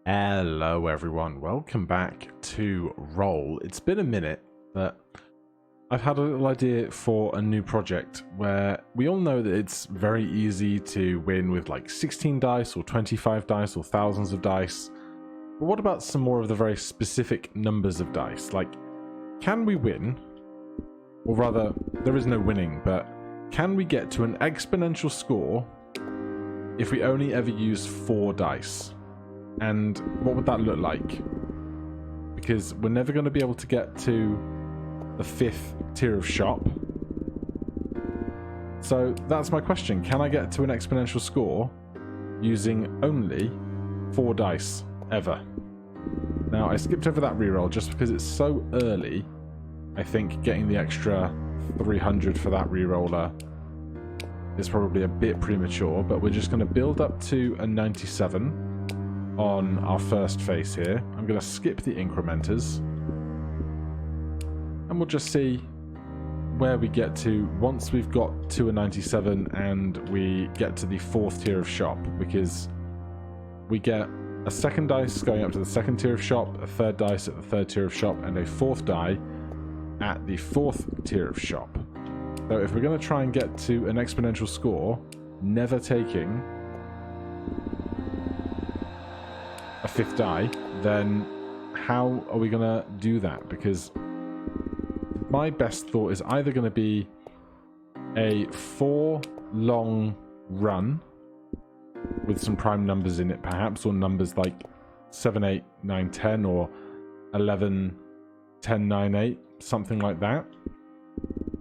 Hello everyone, welcome back to Roll. It's been a minute, but I've had a little idea for a new project where we all know that it's very easy to win with like 16 dice or 25 dice or thousands of dice. But what about some more of the very specific numbers of dice? Like, can we win? Or rather, there is no winning, but can we get to an exponential score if we only ever use 4 dice? And what would that look like? Because we're never going to be able to get to the 5th tier of shop. So that's my question. Can I get to an exponential score using only 4 dice ever? Now, I skipped over that reroll just because it's so early. I think getting the extra 300 for that reroller is probably a bit premature, but we're just going to build up to a 97 on our first face here. I'm going to skip the incrementers and we'll just see where we get to once we've got to a 97 and we get to the 4th tier of shop, because we get a 2nd dice going up to the 2nd tier of shop, a 3rd dice at the 3rd tier of shop, and a 4th die at the 4th tier of shop. So if we're going to try and get to an exponential score, never taking a 5th die, then how are we going to do that? Because my best thought is either going to be a 4 long run with some prime numbers in it perhaps, or numbers like 7, 8, 9, 10, or 11, 10, 9, 8, something like that.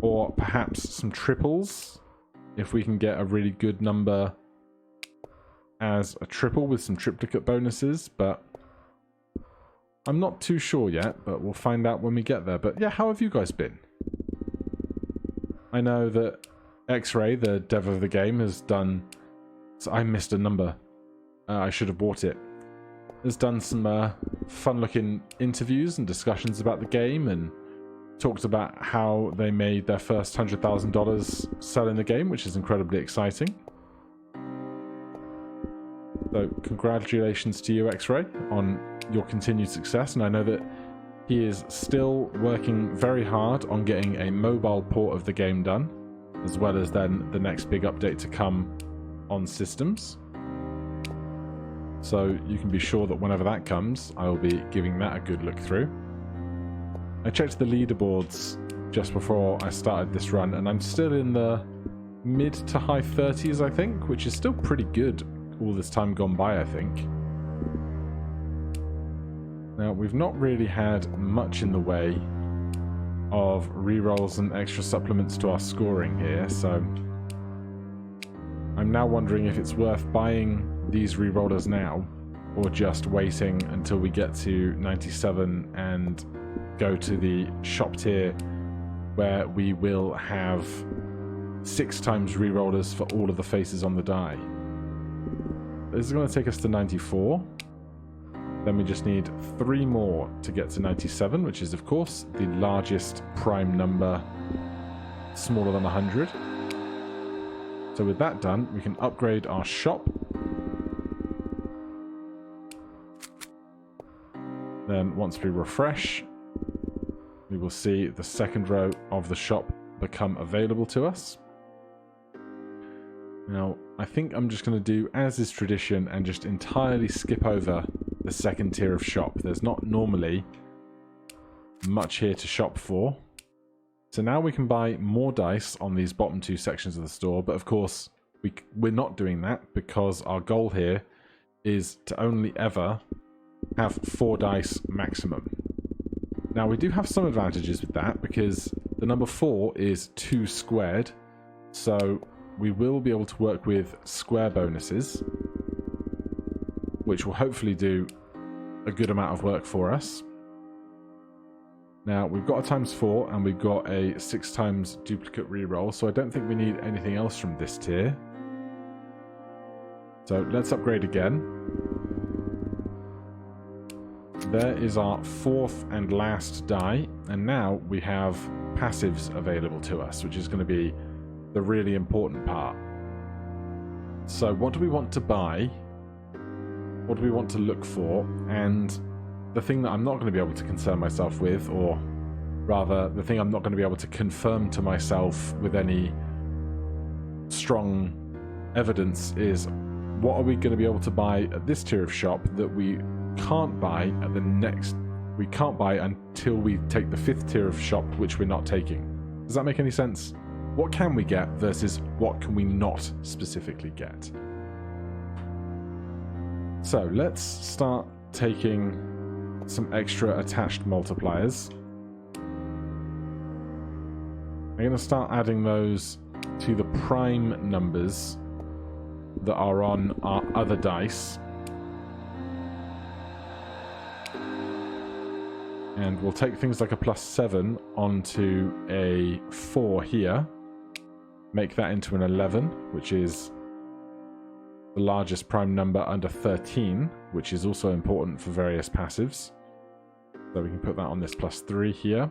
Or perhaps some triples, if we can get a really good number as a triple with some triplicate bonuses, but I'm not too sure yet, but we'll find out when we get there. But yeah, how have you guys been? I know that X-Ray, the dev of the game, has done... So I missed a number. I should have bought it. Has done some fun-looking interviews and discussions about the game, and talked about how they made their first $100,000 selling the game, which is incredibly exciting. So congratulations to you, X-Ray, on your continued success. And I know that he is still working very hard on getting a mobile port of the game done, as well as then the next big update to come on systems. So you can be sure that whenever that comes, I will be giving that a good look through. I checked the leaderboards just before I started this run, and I'm still in the mid to high 30s, I think, which is still pretty good all this time gone by, I think. Now, we've not really had much in the way of rerolls and extra supplements to our scoring here, so I'm now wondering if it's worth buying these rerollers now, or just waiting until we get to 97 and go to the shop tier, where we will have 6 times rerollers for all of the faces on the die. This is going to take us to 94. Then we just need 3 more to get to 97, which is, of course, the largest prime number, smaller than 100. So with that done, we can upgrade our shop. Then once we refresh, we will see the 2nd row of the shop become available to us. Now, I think I'm just going to do as is tradition and just entirely skip over the 2nd tier of shop. There's not normally much here to shop for. So now we can buy more dice on these bottom 2 sections of the store, but of course we're not doing that because our goal here is to only ever have 4 dice maximum. Now, we do have some advantages with that because the number 4 is 2 squared, so we will be able to work with square bonuses, which will hopefully do a good amount of work for us. Now, we've got a ×4 and we've got a 6 times duplicate reroll, so I don't think we need anything else from this tier. So let's upgrade again. There is our 4th and last die, and now we have passives available to us, which is going to be the really important part. So what do we want to buy what do we want to look for, and the thing that I'm not going to be able to concern myself with, or rather the thing I'm not going to be able to confirm to myself with any strong evidence, is what are we going to be able to buy at this tier of shop that we can't buy at the next. We can't buy until we take the 5th tier of shop, which we're not taking. Does that make any sense? What can we get versus what can we not specifically get? So let's start taking some extra attached multipliers. I'm going to start adding those to the prime numbers that are on our other dice. And we'll take things like a +7 onto a 4 here. Make that into an 11, which is the largest prime number under 13, which is also important for various passives. So we can put that on this +3 here.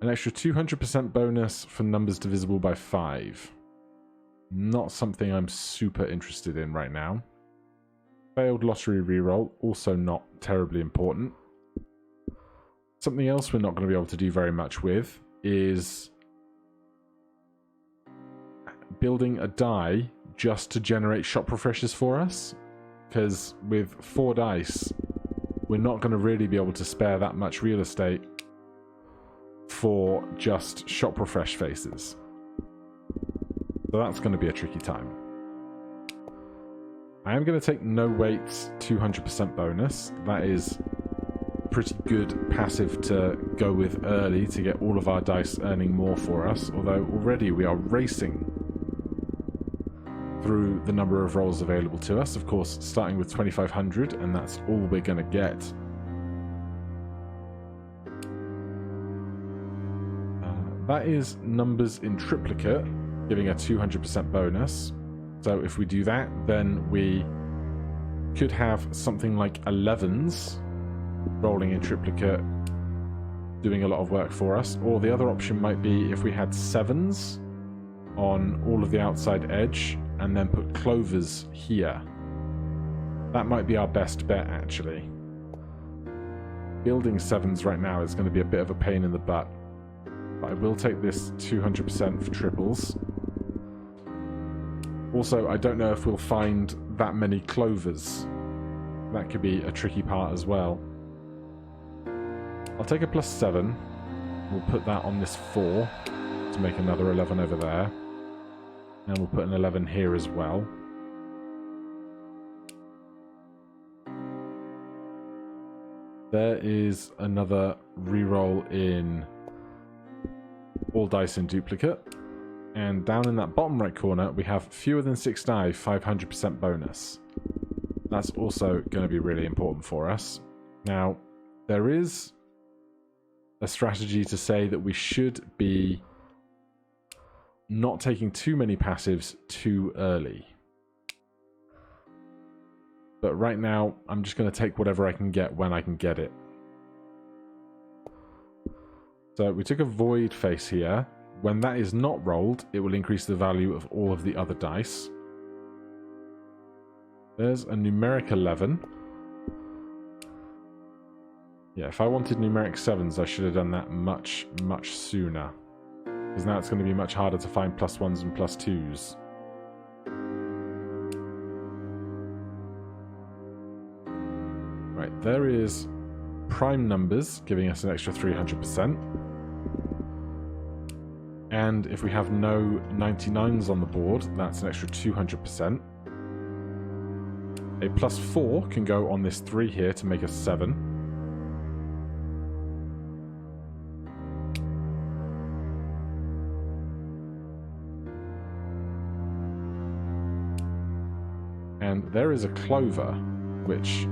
An extra 200% bonus for numbers divisible by 5. Not something I'm super interested in right now. Failed lottery reroll, also not terribly important. Something else we're not going to be able to do very much with is building a die just to generate shop refreshes for us, because with 4 dice we're not going to really be able to spare that much real estate for just shop refresh faces. So that's going to be a tricky time. I am going to take no weights 200% bonus. That is pretty good passive to go with early to get all of our dice earning more for us, although already we are racing through the number of rolls available to us, of course starting with 2500, and that's all we're going to get. That is numbers in triplicate, giving a 200% bonus. So if we do that, then we could have something like 11s rolling in triplicate, doing a lot of work for us. Or the other option might be if we had 7s on all of the outside edge and then put clovers here. That might be our best bet, actually. Building 7s right now is going to be a bit of a pain in the butt. But I will take this 200% for triples. Also, I don't know if we'll find that many clovers. That could be a tricky part as well. I'll take a +7. We'll put that on this 4 to make another 11 over there. And we'll put an 11 here as well. There is another reroll in all dice in duplicate. And down in that bottom right corner, we have fewer than 6 die, 500% bonus. That's also going to be really important for us. Now, there is a strategy to say that we should be not taking too many passives too early. But right now, I'm just going to take whatever I can get when I can get it. So we took a void face here. When that is not rolled, it will increase the value of all of the other dice. There's a numeric 11. Yeah, if I wanted numeric 7s, I should have done that much, much sooner. Because now it's going to be much harder to find +1s and +2s. Right, there is prime numbers, giving us an extra 300%. And if we have no 99s on the board, that's an extra 200%. A +4 can go on this 3 here to make us 7. And there is a clover, which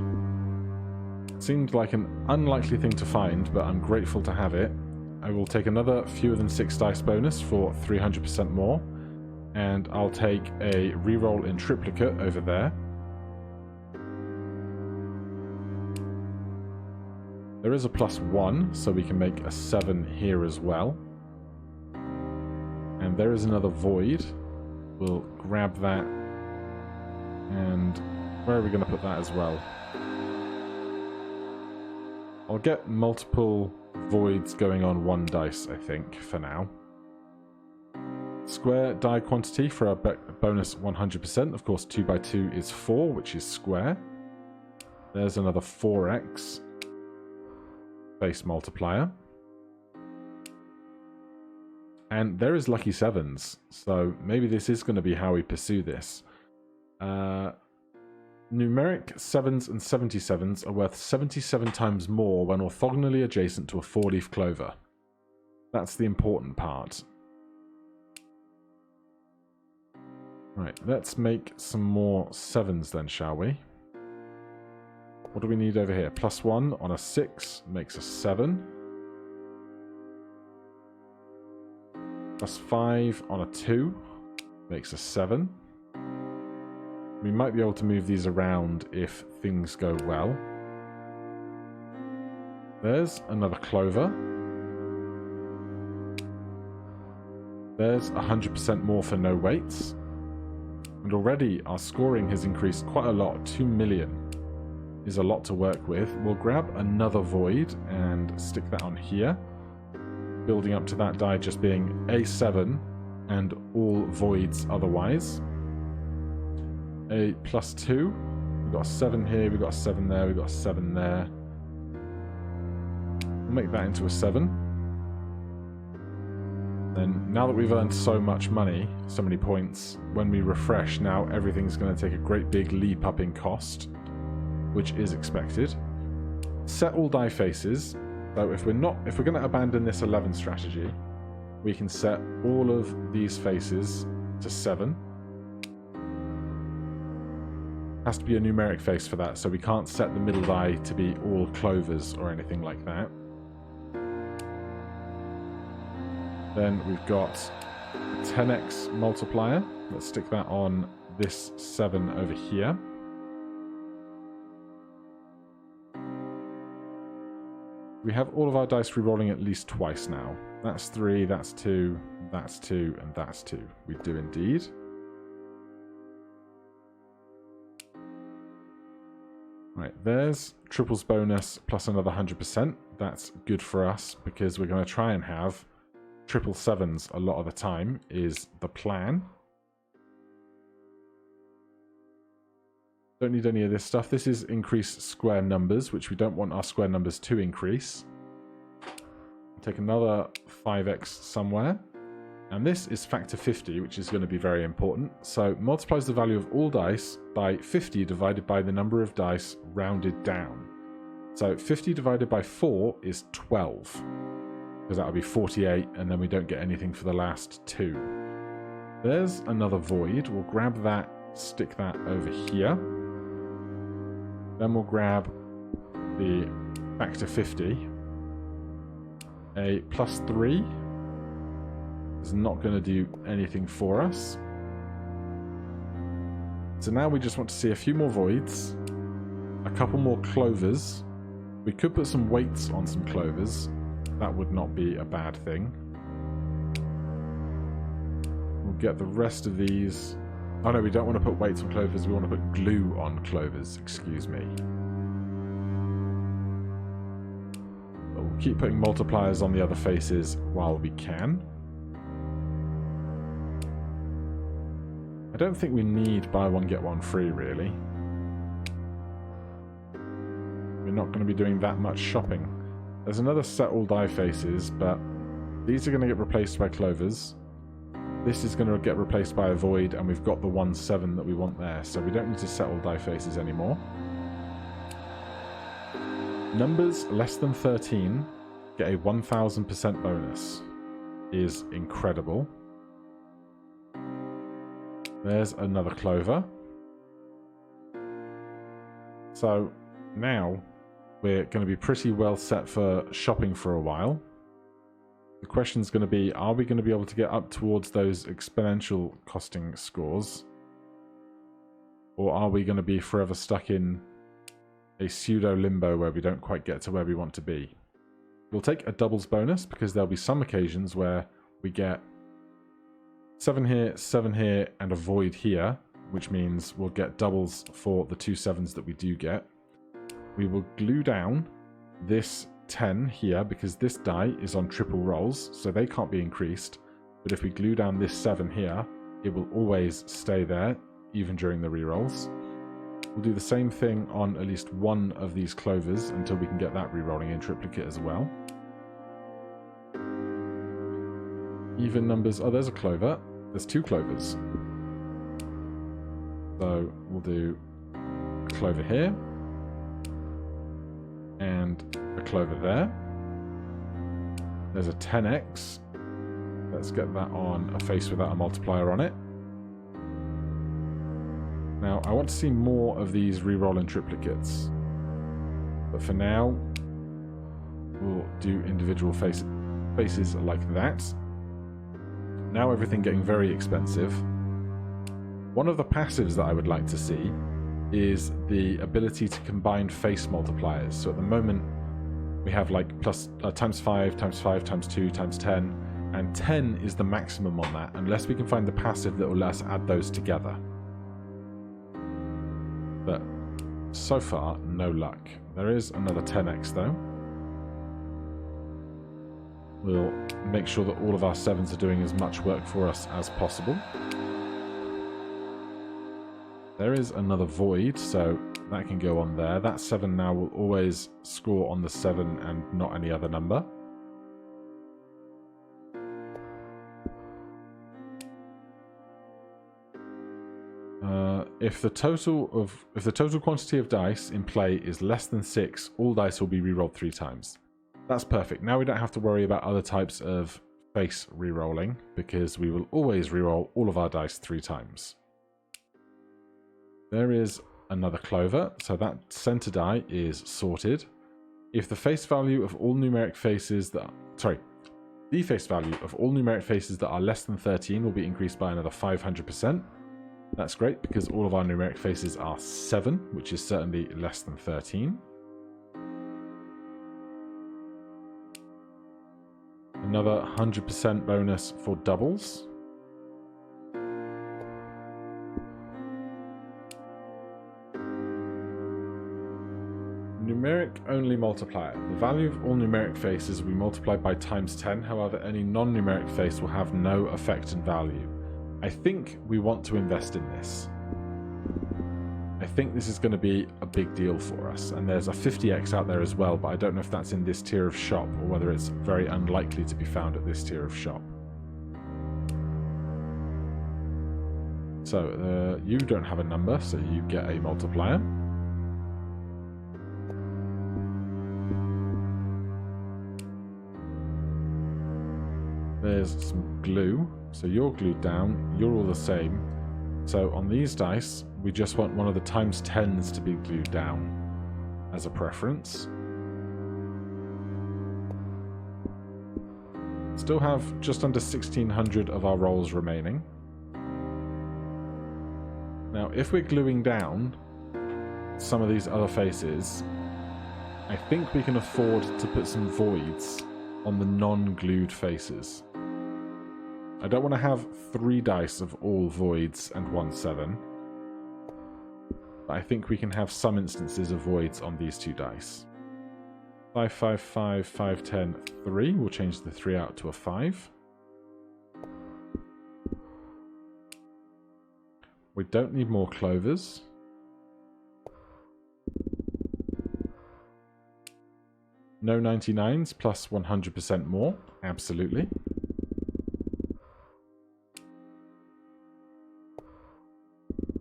seemed like an unlikely thing to find, but I'm grateful to have it. I will take another fewer than 6 dice bonus for 300% more, and I'll take a reroll in triplicate over there. There is a +1, so we can make a 7 here as well. And there is another void. We'll grab that And where are we going to put that as well? I'll get multiple voids going on one dice, I think, for now. Square die quantity for our bonus 100%. Of course, 2 by 2 is 4, which is square. There's another 4x face multiplier. And there is lucky 7s, so maybe this is going to be how we pursue this. Numeric 7s and 77s are worth 77 times more when orthogonally adjacent to a 4-leaf clover. That's the important part. Right, let's make some more 7s then, shall we? What do we need over here? +1 on a 6 makes a 7. +5 on a 2 makes a 7. We might be able to move these around if things go well. There's another clover. There's 100% more for no weights. And already our scoring has increased quite a lot. 2 million is a lot to work with. We'll grab another void and stick that on here. Building up to that die just being A7 and all voids otherwise. A +2. We've got a 7 here, we've got a 7 there, we've got a 7 there. We'll make that into a 7. Then, now that we've earned so much money, so many points, when we refresh, now everything's going to take a great big leap up in cost, which is expected. Set all die faces. So if we're going to abandon this 11 strategy, we can set all of these faces to 7. Has to be a numeric face for that, so we can't set the middle die to be all clovers or anything like that. Then we've got a 10x multiplier. Let's stick that on this 7 over here. We have all of our dice re-rolling at least twice now. That's 3, that's 2, that's 2, and that's 2. We do indeed. Right, there's triples bonus plus another 100%. That's good for us because we're going to try and have triple 7s a lot of the time is the plan. Don't need any of this stuff. This is increased square numbers, which we don't want our square numbers to increase. Take another 5x somewhere. And this is factor 50, which is going to be very important. So multiplies the value of all dice by 50 divided by the number of dice rounded down. So 50 divided by 4 is 12. Because that would be 48, and then we don't get anything for the last 2. There's another void. We'll grab that, stick that over here. Then we'll grab the factor 50. A +3 is not going to do anything for us. So now we just want to see a few more voids, a couple more clovers. We could put some weights on some clovers. That would not be a bad thing. We'll get the rest of these. Oh no, we don't want to put weights on clovers, we want to put glue on clovers, excuse me. But we'll keep putting multipliers on the other faces while we can. I don't think we need buy one get one free, really. We're not going to be doing that much shopping. There's another set all die faces, but these are going to get replaced by clovers. This is going to get replaced by a void, and we've got the 1/7 that we want there, so we don't need to set all die faces anymore. Numbers less than 13 get a 1000% bonus. Is incredible. There's another clover. So now we're going to be pretty well set for shopping for a while. The question is going to be, are we going to be able to get up towards those exponential costing scores? Or are we going to be forever stuck in a pseudo limbo where we don't quite get to where we want to be? We'll take a doubles bonus because there'll be some occasions where we get 7 here, 7 here, and a void here. which means we'll get doubles for the 2 7s that we do get. We will glue down this 10 here because this die is on triple rolls, so they can't be increased. But if we glue down this 7 here, it will always stay there, even during the rerolls. We'll do the same thing on at least one of these clovers until we can get that rerolling in triplicate as well. Even numbers. Oh, there's a clover. There's 2 clovers. So we'll do a clover here and a clover there. There's a 10x. Let's get that on a face without a multiplier on it. Now, I want to see more of these reroll in triplicates. But for now, we'll do individual faces like that. Now everything getting very expensive. One of the passives that I would like to see is the ability to combine face multipliers. So at the moment, we have like plus times 5, times 5, times 2, times 10. And 10 is the maximum on that, unless we can find the passive that will let us add those together. But so far, no luck. There is another 10x though. We'll make sure that all of our 7s are doing as much work for us as possible. There is another void, so that can go on there. That 7 now will always score on the 7 and not any other number. If the total quantity of dice in play is less than 6, all dice will be rerolled 3 times. That's perfect. Now we don't have to worry about other types of face rerolling because we will always reroll all of our dice 3 times. There is another clover, so that center die is sorted. If the face value of all numeric faces that the face value of all numeric faces that are less than 13 will be increased by another 500%. That's great because all of our numeric faces are 7, which is certainly less than 13. Another 100% bonus for doubles. Numeric only multiplier. The value of all numeric faces will be multiplied by times 10, however any non-numeric face will have no effect in value. I think we want to invest in this. I think this is going to be a big deal for us, and there's a 50x out there as well, but I don't know if that's in this tier of shop or whether it's very unlikely to be found at this tier of shop. So you don't have a number, so you get a multiplier. There's some glue. So you're glued down, you're all the same. So on these dice, we just want one of the times 10s to be glued down as a preference. Still have just under 1600 of our rolls remaining. Now, if we're gluing down some of these other faces, I think we can afford to put some voids on the non-glued faces. I don't want to have 3 dice of all voids and 1 7. But I think we can have some instances of voids on these 2 dice. 5, 5, 5, 5, 10, 3. We'll change the 3 out to a 5. We don't need more clovers. No 99s plus 100% more. Absolutely.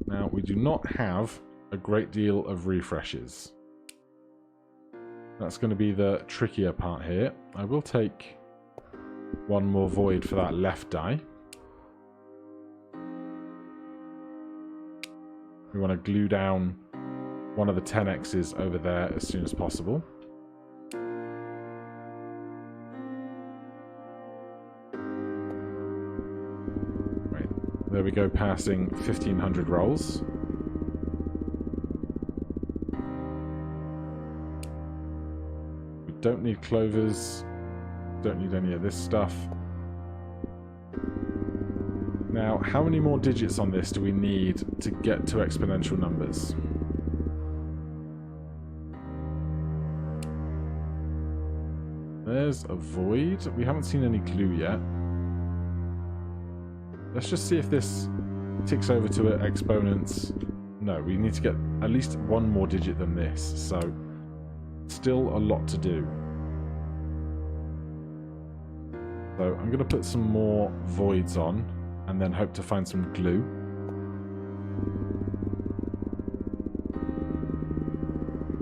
Now, we do not have a great deal of refreshes. That's going to be the trickier part here. I will take 1 more void for that left die. We want to glue down one of the 10x's over there as soon as possible. There we go, passing 1500 rolls. We don't need clovers. Don't need any of this stuff. Now, how many more digits on this do we need to get to exponential numbers? There's a void. We haven't seen any glue yet. Let's just see if this ticks over to exponents. No, we need to get at least one more digit than this, so still a lot to do. So I'm going to put some more voids on and then hope to find some glue.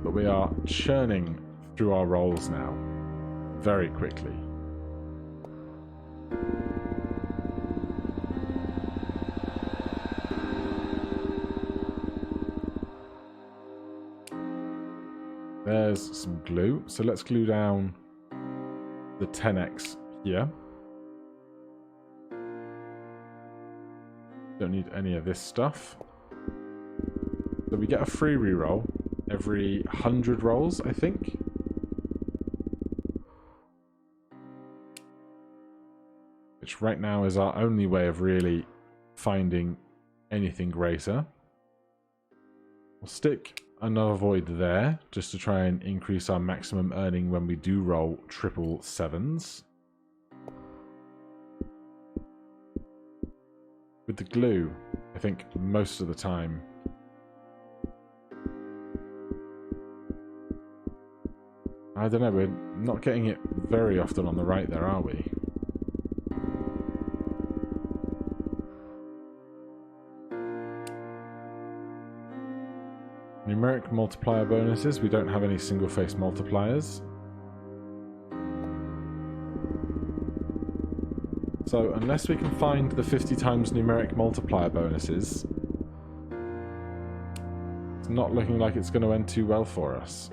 But we are churning through our rolls now very quickly. There's some glue. So let's glue down the 10x here. Don't need any of this stuff. So we get a free reroll every 100 rolls, I think. Which right now is our only way of really finding anything greater. We'll stick another void there, just to try and increase our maximum earning when we do roll triple sevens. With the glue, I think most of the time I don't know, we're not getting it very often on the right there, are we? Numeric multiplier bonuses, we don't have any single face multipliers. So unless we can find the 50 times numeric multiplier bonuses, it's not looking like it's going to end too well for us.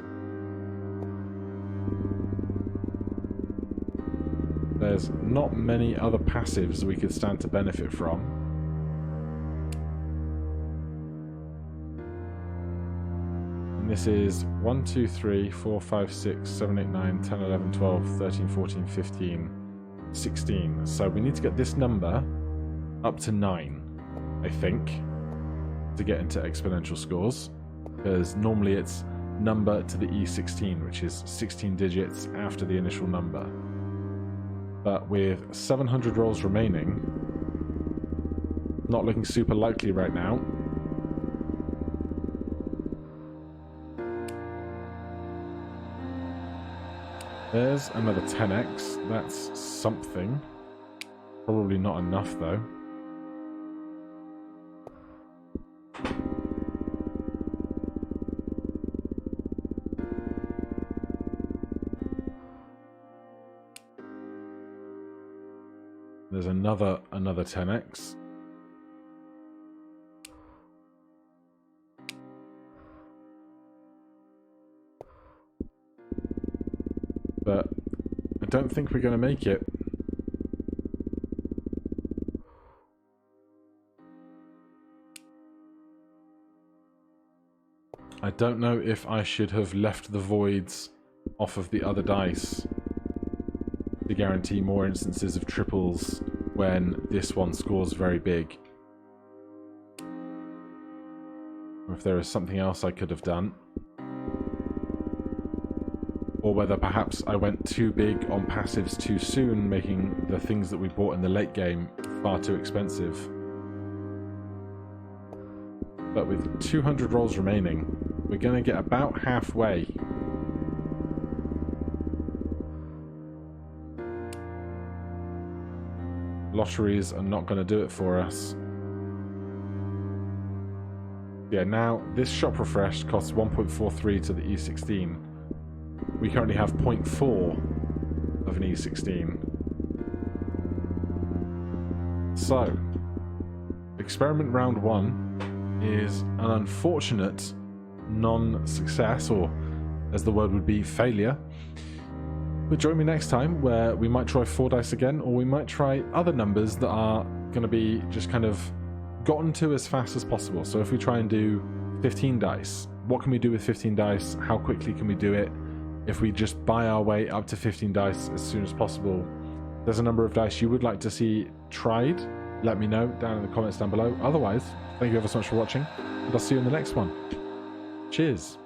There's not many other passives we could stand to benefit from. And this is 1, 2, 3, 4, 5, 6, 7, 8, 9, 10, 11, 12, 13, 14, 15, 16. So we need to get this number up to 9, I think, to get into exponential scores. Because normally it's number to the E16, which is 16 digits after the initial number. But with 700 rolls remaining, not looking super likely right now. There's another 10x. That's something. Probably not enough, though. There's another 10x. But I don't think we're going to make it. I don't know if I should have left the voids off of the other dice to guarantee more instances of triples when this one scores very big. Or if there is something else I could have done. Or whether perhaps I went too big on passives too soon, making the things that we bought in the late game far too expensive. But with 200 rolls remaining, we're going to get about halfway. Lotteries are not going to do it for us. Yeah, now this shop refresh costs 1.43 to the E16. We currently have 0.4 of an E16. So, experiment round 1 is an unfortunate non-success, or as the word would be, failure. But join me next time where we might try 4 dice again, or we might try other numbers that are going to be just kind of gotten to as fast as possible. So if we try and do 15 dice, what can we do with 15 dice? How quickly can we do it? If we just buy our way up to 15 dice as soon as possible, there's a number of dice you would like to see tried, let me know down in the comments down below. Otherwise, thank you ever so much for watching, and I'll see you in the next one. Cheers.